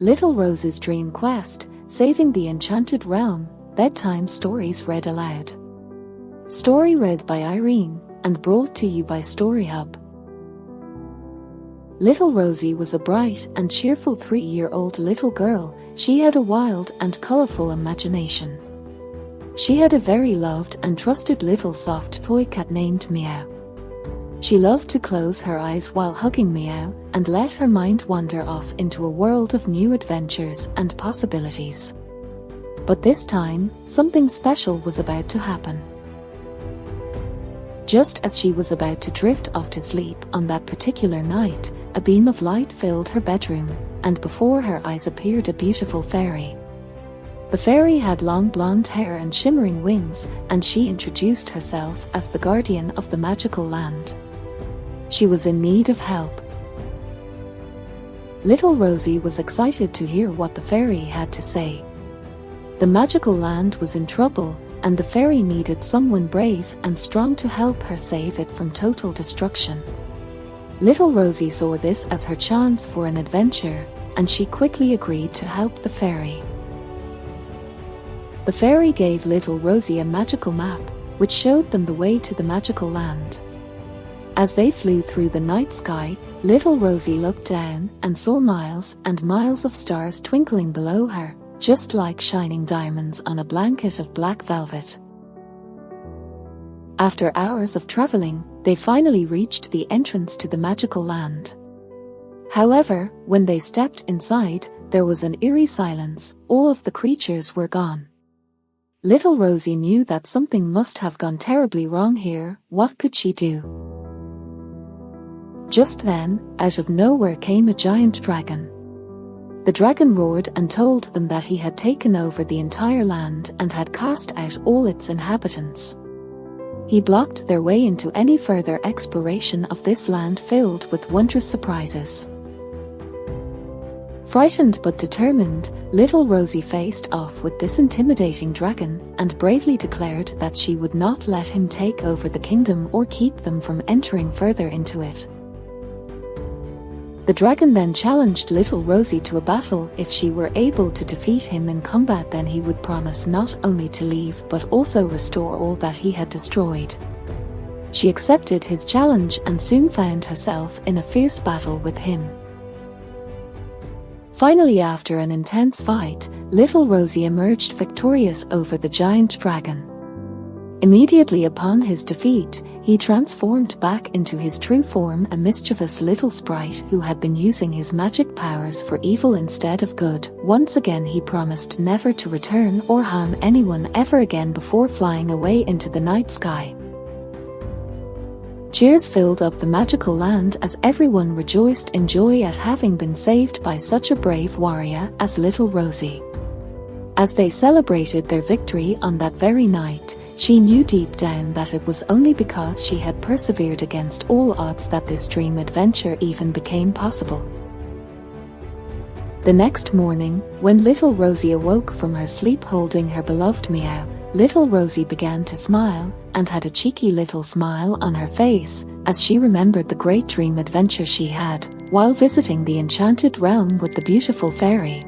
Little Rose's Dream Quest, Saving the Enchanted Realm, Bedtime Stories read aloud. Story read by Irene, and brought to you by StoryHub. Little Rosie was a bright and cheerful 3-year-old little girl. She had a wild and colorful imagination. She had a very loved and trusted little soft toy cat named Meow. She loved to close her eyes while hugging Meow and let her mind wander off into a world of new adventures and possibilities. But this time, something special was about to happen. Just as she was about to drift off to sleep on that particular night, a beam of light filled her bedroom, and before her eyes appeared a beautiful fairy. The fairy had long blonde hair and shimmering wings, and she introduced herself as the guardian of the magical land. She was in need of help. Little Rosie was excited to hear what the fairy had to say. The magical land was in trouble, and the fairy needed someone brave and strong to help her save it from total destruction. Little Rosie saw this as her chance for an adventure, and she quickly agreed to help the fairy. The fairy gave Little Rosie a magical map, which showed them the way to the magical land. As they flew through the night sky, Little Rosie looked down and saw miles and miles of stars twinkling below her, just like shining diamonds on a blanket of black velvet. After hours of traveling, they finally reached the entrance to the magical land. However, when they stepped inside, there was an eerie silence. All of the creatures were gone. Little Rosie knew that something must have gone terribly wrong here. What could she do? Just then, out of nowhere came a giant dragon. The dragon roared and told them that he had taken over the entire land and had cast out all its inhabitants. He blocked their way into any further exploration of this land filled with wondrous surprises. Frightened but determined, Little Rosie faced off with this intimidating dragon and bravely declared that she would not let him take over the kingdom or keep them from entering further into it. The dragon then challenged Little Rosie to a battle. If she were able to defeat him in combat, then he would promise not only to leave but also restore all that he had destroyed. She accepted his challenge and soon found herself in a fierce battle with him. Finally, after an intense fight, Little Rosie emerged victorious over the giant dragon. Immediately upon his defeat, he transformed back into his true form, a mischievous little sprite who had been using his magic powers for evil instead of good. Once again he promised never to return or harm anyone ever again before flying away into the night sky. Cheers filled up the magical land as everyone rejoiced in joy at having been saved by such a brave warrior as Little Rosie. As they celebrated their victory on that very night, she knew deep down that it was only because she had persevered against all odds that this dream adventure even became possible. The next morning, when Little Rosie awoke from her sleep holding her beloved Meow, Little Rosie began to smile and had a cheeky little smile on her face as she remembered the great dream adventure she had while visiting the enchanted realm with the beautiful fairy.